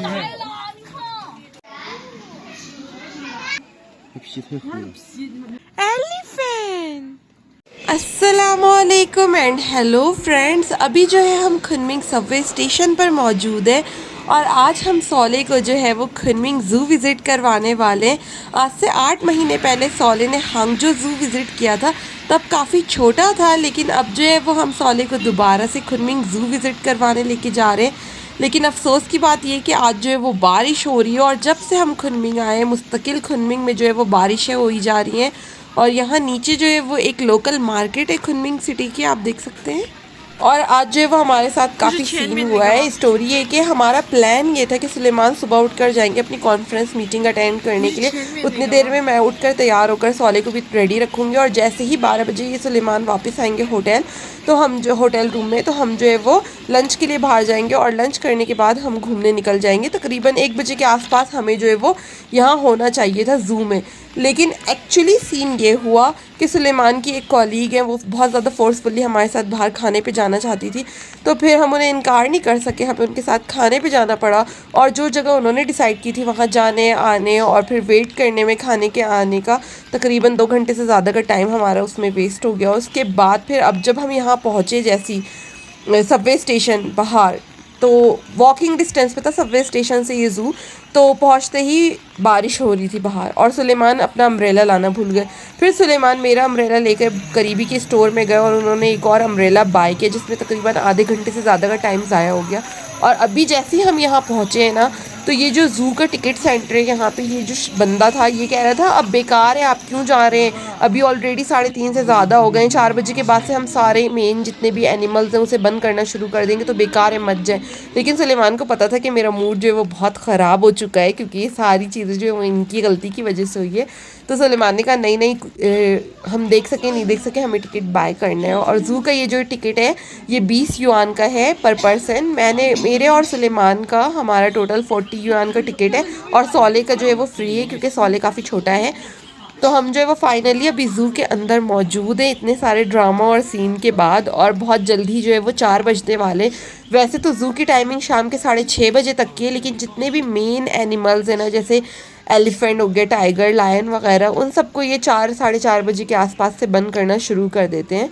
Elephant. अस्सलामुअलैकुम and hello friends, अभी जो है हम खुनमिंग सबवे स्टेशन पर मौजूद है और आज हम सोले को जो है वो खुनमिंग ज़ू विज़िट करवाने वाले हैं। आज से 8 महीने पहले सोले ने हांगजो ज़ू विज़िट किया था, तब काफ़ी छोटा था, लेकिन अब जो है वो हम सोले को दोबारा से खुनमिंग ज़ू विज़िट करवाने लेके जा रहे हैं। लेकिन अफसोस की बात यह कि आज जो है वो बारिश हो रही है और जब से हम खुनमिंग आए हैं मुस्तकिल खुनमिंग में जो है वो बारिशें हो ही जा रही हैं। और यहाँ नीचे जो है वो एक लोकल मार्केट है खुनमिंग सिटी की, आप देख सकते हैं। और आज जो है वो हमारे साथ काफ़ी सीन हुआ है। स्टोरी है कि हमारा प्लान ये था कि सुलेमान सुबह उठकर जाएंगे अपनी कॉन्फ्रेंस मीटिंग अटेंड करने के लिए। उतनी देर में मैं उठकर तैयार होकर सोले को भी रेडी रखूँगी और जैसे ही 12 बजे ये सुलेमान वापस आएंगे होटल, तो हम जो होटल रूम में तो हम जो है वो लंच के लिए बाहर जाएंगे और लंच करने के बाद हम घूमने निकल जाएंगे। तकरीबन 1 बजे के आसपास हमें जो है वो यहाँ होना चाहिए था ज़ू में। लेकिन एक्चुअली सीन ये हुआ कि सुलेमान की एक कॉलीग है, वो बहुत ज़्यादा फोर्सफुली हमारे साथ बाहर खाने पे जाना चाहती थी, तो फिर हम उन्हें इनकार नहीं कर सके, हमें उनके साथ खाने पे जाना पड़ा। और जो जगह उन्होंने डिसाइड की थी वहाँ जाने आने और फिर वेट करने में खाने के आने का तकरीबन 2 घंटे से ज़्यादा का टाइम हमारा उसमें वेस्ट हो गया। उसके बाद फिर अब जब हम यहाँ पहुँचे जैसी सबवे स्टेशन बाहर, तो वॉकिंग डिस्टेंस पे था सबवे स्टेशन से ये ज़ू, तो पहुंचते ही बारिश हो रही थी बाहर और सुलेमान अपना अम्ब्रेला लाना भूल गए। फिर सुलेमान मेरा अम्ब्रेला लेकर करीबी के स्टोर में गए और उन्होंने एक और अम्ब्रेला बाय किया, जिसमें तकरीबन आधे घंटे से ज़्यादा का टाइम ज़ाया हो गया। और अभी जैसे ही हम यहाँ पहुँचे हैं ना, तो ये जो ज़ू का टिकट सेंटर है यहाँ पे, ये जो बंदा था ये कह रहा था अब बेकार है, आप क्यों जा रहे हैं, अभी ऑलरेडी 3:30 से ज़्यादा हो गए हैं, 4 बजे के बाद से हम सारे मेन जितने भी एनिमल्स हैं उसे बंद करना शुरू कर देंगे, तो बेकार है मत जाए। लेकिन सुलेमान को पता था कि मेरा मूड जो है वो बहुत ख़राब हो चुका है, क्योंकि ये सारी चीज़ें जो है वो इनकी गलती की वजह से हुई है। तो सुलेमान ने कहा नहीं हम देख सके नहीं देख सके, हमें टिकट बाय करना है। और ज़ू का ये जो टिकट है ये 20 युआन का है पर पर्सन। मेरे और सुलेमान का हमारा टोटल 40 युआन का टिकट है और सोले का जो है वो फ्री है, क्योंकि सोले काफ़ी छोटा है। तो हम जो है वो फाइनली अभी ज़ू के अंदर मौजूद है इतने सारे ड्रामा और सीन के बाद, और बहुत जल्दी जो है वो 4 बजने वाले। वैसे तो ज़ू की टाइमिंग शाम के 6:30 बजे तक की है, लेकिन जितने भी मेन एनिमल्स हैं ना, जैसे एलिफेंट हो गया, टाइगर, लायन वगैरह, उन सबको ये 4 साढ़े 4 बजे के आसपास से बंद करना शुरू कर देते हैं।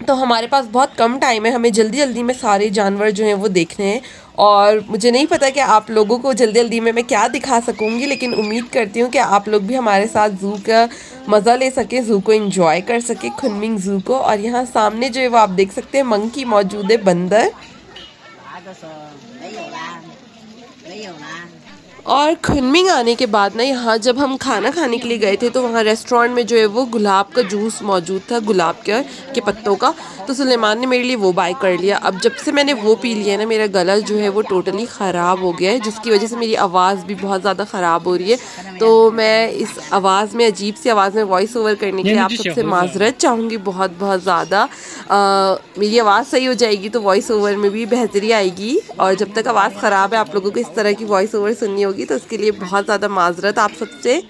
तो हमारे पास बहुत कम टाइम है, हमें जल्दी जल्दी में सारे जानवर जो हैं वो देखने हैं। और मुझे नहीं पता कि आप लोगों को जल्दी जल्दी में मैं क्या दिखा सकूँगी, लेकिन उम्मीद करती हूँ कि आप लोग भी हमारे साथ ज़ू का मज़ा ले सके, ज़ू को एंजॉय कर सके, खुनमिंग ज़ू को। और यहाँ सामने जो है वो आप देख सकते हैं मंकी मौजूद है, बंदर। और खुनमिंग आने के बाद ना यहाँ जब हम खाना खाने के लिए गए थे, तो वहाँ रेस्टोरेंट में जो है वो गुलाब का जूस मौजूद था, गुलाब के पत्तों का। तो सुलेमान ने मेरे लिए वो बाय कर लिया। अब जब से मैंने वो पी लिया ना, मेरा गला जो है वो टोटली ख़राब हो गया है, जिसकी वजह से मेरी आवाज़ भी बहुत ज़्यादा ख़राब हो रही है। तो मैं इस आवाज़ में, अजीब सी आवाज़ में वॉइस ओवर करने के लिए आप सबसे माजरत चाहूँगी बहुत बहुत ज़्यादा। मेरी आवाज़ सही हो जाएगी तो वॉइस ओवर में भी बेहतरी आएगी, और जब तक आवाज़ ख़राब है आप लोगों को इस तरह की वॉइस ओवर सुननी होगी, तो उसके लिए बहुत ज़्यादा माजरत आप सबसे।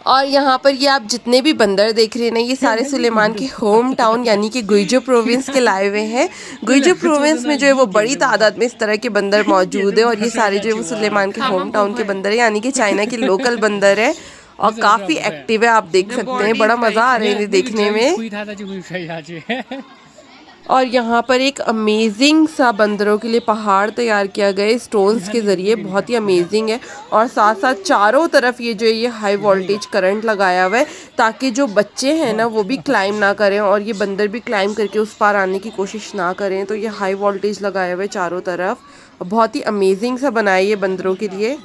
और यहाँ पर ये आप जितने भी बंदर देख रहे हैं ना, ये सारे सुलेमान के होम टाउन यानी कि गुइजो प्रोविंस के लाए हुए हैं। गुइजो प्रोविंस में जो है वो बड़ी तादाद में इस तरह के बंदर मौजूद है, और ये सारे जो है वो सुलेमान के होम टाउन के बंदर है, यानी कि चाइना के लोकल बंदर है, और काफ़ी एक्टिव है, आप देख सकते हैं। बड़ा मज़ा आ रहा है देखने में। और यहाँ पर एक अमेजिंग सा बंदरों के लिए पहाड़ तैयार किया गया है स्टोन्स के ज़रिए, बहुत ही अमेजिंग है। और साथ साथ चारों तरफ ये जो है ये हाई वोल्टेज करंट लगाया हुआ है, ताकि जो बच्चे हैं ना वो भी क्लाइम ना करें और ये बंदर भी क्लाइम करके उस पार आने की कोशिश ना करें। तो ये हाई वोल्टेज लगाया हुआ है चारों तरफ, बहुत ही अमेजिंग सा बनाया है ये बंदरों के लिए।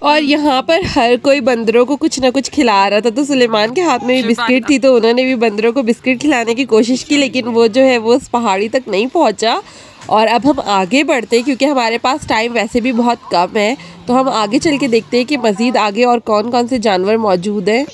और यहाँ पर हर कोई बंदरों को कुछ ना कुछ खिला रहा था। तो सुलेमान के हाथ में भी बिस्किट थी, तो उन्होंने भी बंदरों को बिस्किट खिलाने की कोशिश की, लेकिन वो जो है वो उस पहाड़ी तक नहीं पहुँचा। और अब हम आगे बढ़ते हैं, क्योंकि हमारे पास टाइम वैसे भी बहुत कम है, तो हम आगे चल के देखते हैं कि मज़ीद आगे और कौन कौन से जानवर मौजूद हैं।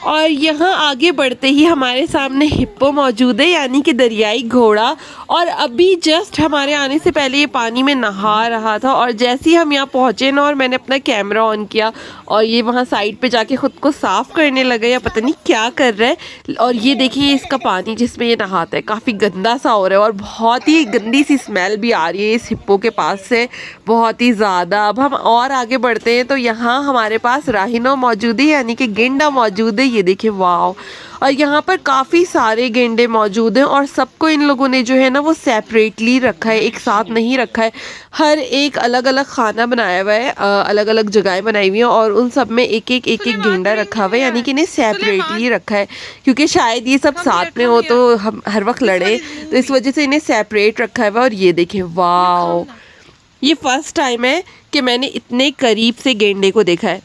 और यहाँ आगे बढ़ते ही हमारे सामने हिप्पो मौजूद है, यानी कि दरियाई घोड़ा। और अभी जस्ट हमारे आने से पहले ये पानी में नहा रहा था, और जैसे ही हम यहाँ पहुँचे ना और मैंने अपना कैमरा ऑन किया और ये वहाँ साइड पे जाके ख़ुद को साफ़ करने लगा या पता नहीं क्या कर रहा है। और ये देखिए इसका पानी जिसमें ये नहाता है काफ़ी गंदा सा हो रहा है और बहुत ही गंदी सी स्मेल भी आ रही है इस हिप्पो के पास से, बहुत ही ज़्यादा। अब हम और आगे बढ़ते हैं तो यहाँ हमारे पास राहिनो मौजूद है, यानी कि गेंडा मौजूद है। ये देखिए वाव। और यहाँ पर काफ़ी सारे गेंडे मौजूद हैं और सबको इन लोगों ने जो है ना वो सेपरेटली रखा है, एक साथ नहीं रखा है। हर एक अलग अलग खाना बनाया हुआ है, अलग अलग जगहें बनाई हुई हैं और उन सब में एक एक गेंडा रखा हुआ है, यानी कि इन्हें सेपरेटली रखा है क्योंकि शायद ये सब साथ में हो तो हम हर वक्त लड़े, तो इस वजह से इन्हें सेपरेट रखा है। और ये देखें वाव, ये फर्स्ट टाइम है कि मैंने इतने करीब से गेंडे को देखा है।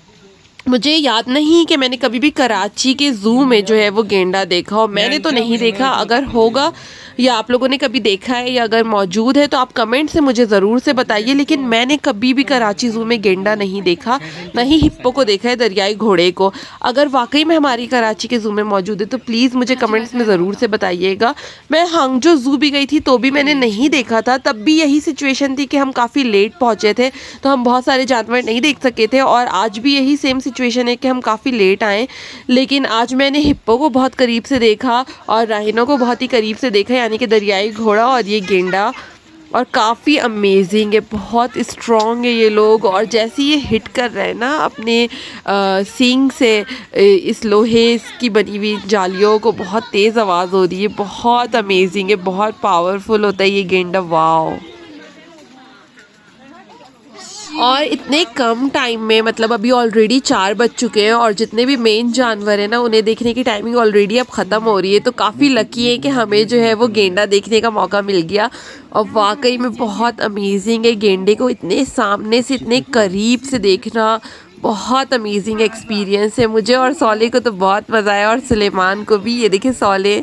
मुझे याद नहीं कि मैंने कभी भी कराची के ज़ू में जो है वो गेंडा देखा हो, मैंने तो नहीं देखा। अगर होगा या आप लोगों ने कभी देखा है या अगर मौजूद है तो आप कमेंट से मुझे ज़रूर से बताइए, लेकिन मैंने कभी भी कराची ज़ू में गेंडा नहीं देखा, ना ही हिप्पो को देखा है, दरियाई घोड़े को। अगर वाकई में हमारी कराची के ज़ू में मौजूद है तो प्लीज़ मुझे कमेंट्स में ज़रूर से बताइएगा। मैं हांगजो ज़ू भी गई थी तो भी मैंने नहीं देखा था, तब भी यही सिचुएशन थी कि हम काफ़ी लेट पहुँचे थे तो हम बहुत सारे जानवर नहीं देख सके थे, और आज भी यही सेम सिचुएशन है कि हम काफ़ी लेट आए। लेकिन आज मैंने हिप्पो को बहुत करीब से देखा और राहिनो को बहुत ही करीब से देखा, यानी कि दरियाई घोड़ा और ये गेंडा, और काफ़ी अमेजिंग है, बहुत स्ट्रॉन्ग है ये लोग। और जैसे ये हिट कर रहे हैं ना अपने सींग से इस लोहे की बनी हुई जालियों को, बहुत तेज़ आवाज़ हो रही है, बहुत अमेजिंग है, बहुत पावरफुल होता है ये गेंडा। वाओ। और इतने कम टाइम में, मतलब अभी ऑलरेडी 4 बज चुके हैं और जितने भी मेन जानवर हैं ना उन्हें देखने की टाइमिंग ऑलरेडी अब ख़त्म हो रही है, तो काफ़ी लकी है कि हमें जो है वो गेंडा देखने का मौका मिल गया। और वाकई में बहुत अमेजिंग है, गेंडे को इतने सामने से इतने करीब से देखना बहुत अमेजिंग एक्सपीरियंस है। मुझे और सौले को तो बहुत मज़ा आया और सुलेमान को भी। ये देखिए सौले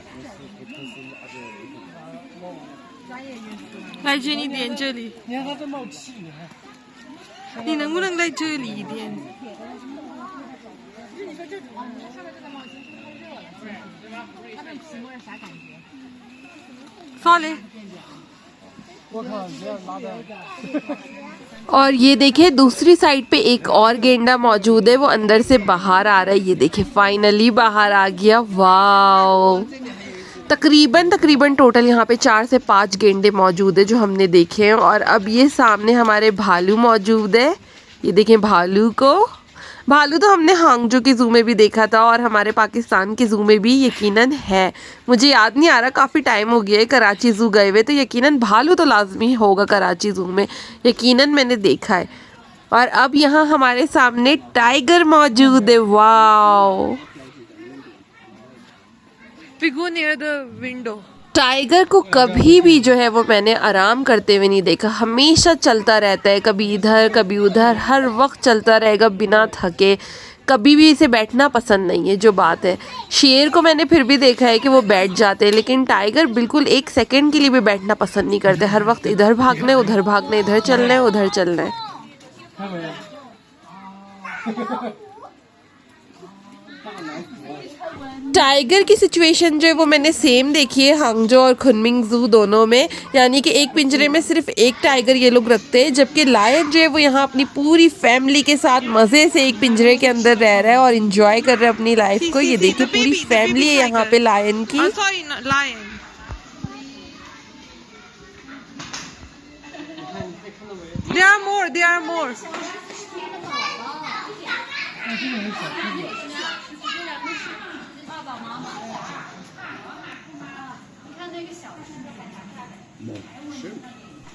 और ये देखिए दूसरी साइड पे एक और गेंडा मौजूद है, वो अंदर से बाहर आ रहा है। ये देखिए फाइनली बाहर आ गया। वाओ। तकरीबन टोटल यहाँ पे 4 से 5 गेंडे मौजूद है जो हमने देखे हैं। और अब ये सामने हमारे भालू मौजूद है। ये देखें भालू को। भालू तो हमने हांगजो के ज़ू में भी देखा था और हमारे पाकिस्तान के ज़ू में भी यकीनन है, मुझे याद नहीं आ रहा, काफ़ी टाइम हो गया है कराची ज़ू गए हुए, तो यकीनन भालू तो लाजमी होगा कराची ज़ू में, यकीनन मैंने देखा है। और अब यहाँ हमारे सामने टाइगर मौजूद है। Wow. We go near the window. Tiger को कभी भी जो है वो मैंने आराम करते हुए नहीं देखा, हमेशा चलता रहता है, कभी इधर कभी उधर, हर वक्त चलता रहेगा बिना थके, कभी भी इसे बैठना पसंद नहीं है जो बात है। शेर को मैंने फिर भी देखा है कि वो बैठ जाते हैं, लेकिन टाइगर बिल्कुल 1 सेकंड के लिए भी बैठना पसंद नहीं करते, हर वक्त इधर भागना है उधर भागना है, इधर चलना है उधर चलना है। टाइगर की सिचुएशन जो है वो मैंने सेम देखी है हांगजो और खुनमिंग ज़ू दोनों में, यानी कि एक पिंजरे में सिर्फ एक टाइगर ये लोग रखते हैं, जबकि लायन जो है वो यहाँ अपनी पूरी फैमिली के साथ मज़े से एक पिंजरे के अंदर रह रहा है और इंजॉय कर रहा है अपनी लाइफ को। ये देखिए पूरी फैमिली है यहाँ पे लायन की। There are more.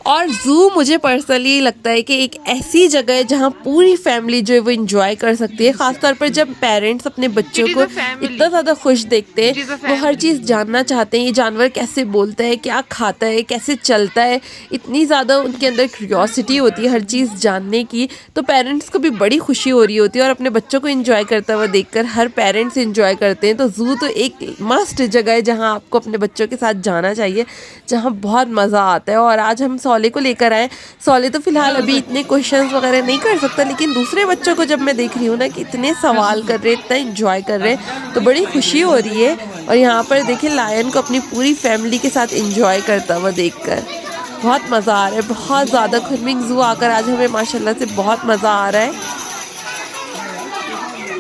और ज़ू मुझे पर्सनली लगता है कि एक ऐसी जगह है जहाँ पूरी फैमिली जो है वो इंजॉय कर सकती है, ख़ासतौर पर जब पेरेंट्स अपने बच्चों को इतना ज़्यादा खुश देखते हैं, वो हर चीज़ जानना चाहते हैं, ये जानवर कैसे बोलता है, क्या खाता है, कैसे चलता है, इतनी ज़्यादा उनके अंदर क्यूरियोसिटी होती है हर चीज़ जानने की। तो पेरेंट्स को भी बड़ी खुशी हो रही होती है और अपने बच्चों को इंजॉय करता हुआ देखकर हर पेरेंट्स इंजॉय करते हैं। तो ज़ू तो एक मस्ट जगह है जहाँ आपको अपने बच्चों के साथ जाना चाहिए, जहाँ बहुत मज़ा आता है। और आज हम सौले को लेकर आए। सौले तो फिलहाल अभी इतने क्वेश्चंस वगैरह नहीं कर सकता, लेकिन दूसरे बच्चों को जब मैं देख रही हूँ ना कि इतने सवाल कर रहे, इतना इंजॉय कर रहे, तो बड़ी खुशी हो रही है। और यहाँ पर देखिए लायन को अपनी पूरी फैमिली के साथ इंजॉय करता हुआ देखकर बहुत मज़ा आ रहा है। बहुत ज़्यादा खुनमिंग ज़ू आकर आज हमें माशाल्लाह से बहुत मज़ा आ रहा है।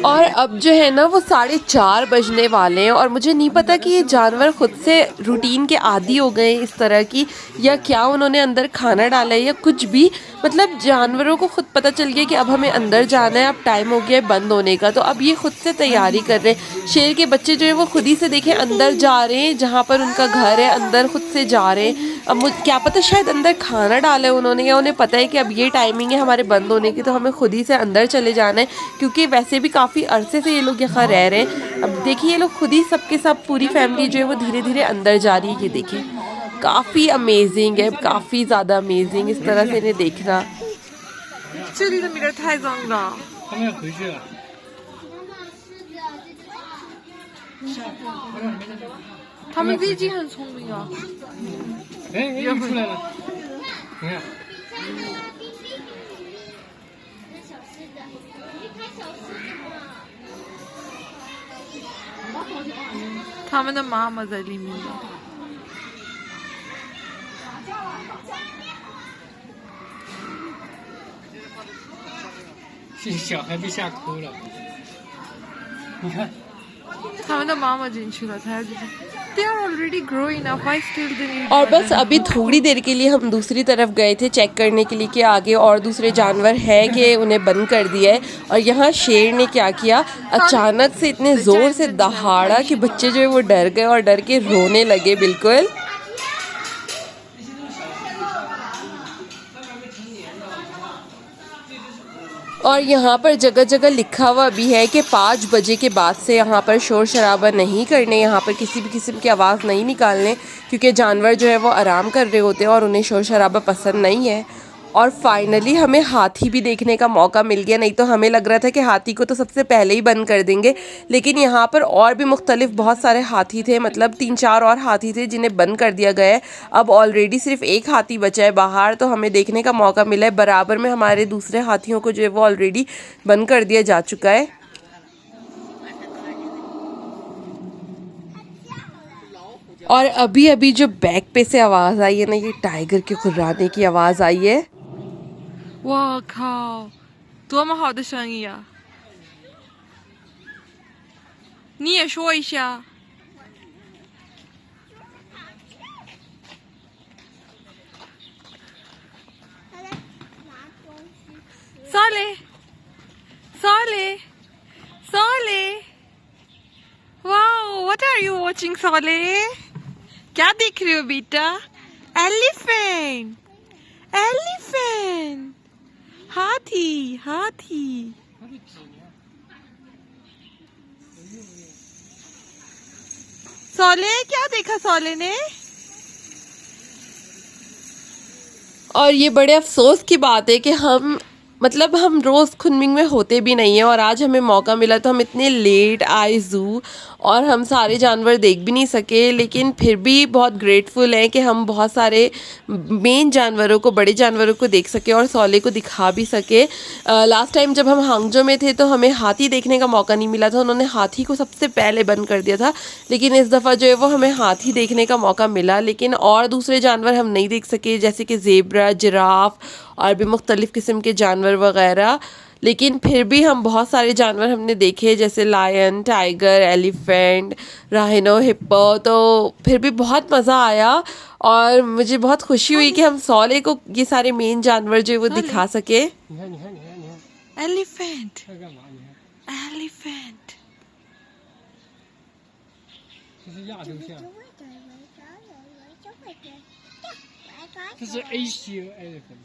और अब जो है ना वो 4:30 बजने वाले हैं और मुझे नहीं पता कि ये जानवर खुद से रूटीन के आदी हो गए इस तरह की, या क्या उन्होंने अंदर खाना डाला है या कुछ भी। मतलब जानवरों को खुद पता चल गया कि अब हमें अंदर जाना है, अब टाइम हो गया है बंद होने का, तो अब ये खुद से तैयारी कर रहे हैं। शेर के बच्चे जो है वो खुद ही से देखें अंदर जा रहे हैं, जहाँ पर उनका घर है अंदर खुद से जा रहे हैं। अब मुझे क्या पता शायद अंदर खाना डाला है उन्होंने, या उन्हें पता है कि अब ये टाइमिंग है हमारे बंद होने की, तो हमें खुद ही से अंदर चले जाना है, क्योंकि वैसे भी काफ़ी अरसे से ये लोग यहाँ रह रहे हैं। अब देखिए ये लोग खुद ही सबके सब पूरी फैमिली जो है वो धीरे धीरे अंदर जा रही है। ये देखिए काफ़ी अमेजिंग है, काफ़ी ज़्यादा अमेजिंग इस तरह से इन्हें देखना। 这里的米儿太脏了。他们要回去了。他们已经很聪明了。哎，又出来了，你看。他们的妈妈在里面呢。小孩被吓哭了，你看。他们的妈妈进去了，才要进去。They are already growing up. Why still they need? और बस अभी थोड़ी देर के लिए हम दूसरी तरफ गए थे चेक करने के लिए कि आगे और दूसरे जानवर हैं कि उन्हें बंद कर दिया है। और यहाँ शेर ने क्या किया, अचानक से इतने ज़ोर से दहाड़ा कि बच्चे जो है वो डर गए और डर के रोने लगे बिल्कुल। और यहाँ पर जगह जगह लिखा हुआ भी है कि 5 बजे के बाद से यहाँ पर शोर शराबा नहीं करने, यहाँ पर किसी भी किस्म की आवाज़ नहीं निकालने, क्योंकि जानवर जो है वो आराम कर रहे होते हैं और उन्हें शोर शराबा पसंद नहीं है। और फाइनली हमें हाथी भी देखने का मौका मिल गया, नहीं तो हमें लग रहा था कि हाथी को तो सबसे पहले ही बंद कर देंगे, लेकिन यहाँ पर और भी मुख्तलिफ बहुत सारे हाथी थे, मतलब 3-4 और हाथी थे जिन्हें बंद कर दिया गया है। अब ऑलरेडी सिर्फ एक हाथी बचा है बाहर, तो हमें देखने का मौका मिला है। बराबर में हमारे दूसरे हाथियों को जो है वो ऑलरेडी बंद कर दिया जा चुका है। और अभी अभी जो बैक पे से आवाज़ आई है ना, ये टाइगर के कुर्राने की आवाज़ आई है। 我靠，多么好的声音呀！你也说一下。Solly, wow, what are you watching, Solly? क्या देख रहे हो बेटा? Elephant, elephant, हाथी। सोले क्या देखा सोले ने? और ये बड़े अफसोस की बात है कि हम रोज़ खुनमिंग में होते भी नहीं हैं, और आज हमें मौका मिला तो हम इतने लेट आए ज़ू और हम सारे जानवर देख भी नहीं सके, लेकिन फिर भी बहुत ग्रेटफुल हैं कि हम बहुत सारे मेन जानवरों को, बड़े जानवरों को देख सके और सौले को दिखा भी सके। लास्ट टाइम जब हम हांगजो में थे तो हमें हाथी देखने का मौका नहीं मिला था, उन्होंने हाथी को सबसे पहले बंद कर दिया था, लेकिन इस दफ़ा जो है वो हमें हाथी देखने का मौका मिला, लेकिन और दूसरे जानवर हम नहीं देख सके, जैसे कि ज़ेब्रा, जिराफ और भी मुख्तलिफ़ किस्म के जानवर वगैरह। लेकिन फिर भी हम बहुत सारे जानवर हमने देखे, जैसे lion, tiger, elephant, rhino, hippo, तो फिर भी बहुत मज़ा आया और मुझे बहुत खुशी हुई कि हम सौले को ये सारे मेन जानवर जो है वो दिखा सके। एलिफेंट, एलिफेंट, 这是亚洲象，这是 Asian elephant。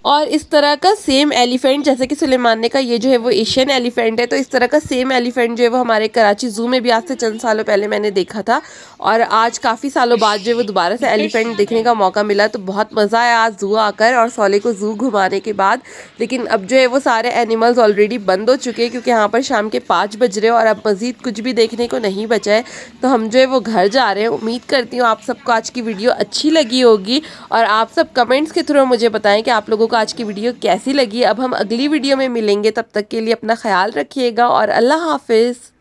और इस तरह का सेम एलिफेंट, जैसे कि सुलेमान ने कहा ये जो है वो एशियन एलिफेंट है, तो इस तरह का सेम एलिफेंट जो है वो हमारे कराची ज़ू में भी आज से चंद सालों पहले मैंने देखा था। और आज काफ़ी सालों बाद जो है वो दोबारा से एलिफेंट देखने का मौका मिला, तो बहुत मज़ा आया आज ज़ू आकर और सौले को ज़ू घुमाने के बाद। लेकिन अब जो है वो सारे एनिमल्स ऑलरेडी बंद हो चुके हैं, क्योंकि यहाँ पर शाम के 5 बज रहे और अब मज़ीद कुछ भी देखने को नहीं बचा है। तो हम जो है वो घर जा रहे हैं। उम्मीद करती हूँ आप सबको आज की वीडियो अच्छी लगी होगी और आप सब कमेंट्स के थ्रू मुझे बताएं कि आप लोगों को आज की वीडियो कैसी लगी। अब हम अगली वीडियो में मिलेंगे, तब तक के लिए अपना ख्याल रखिएगा और अल्लाह हाफिज़।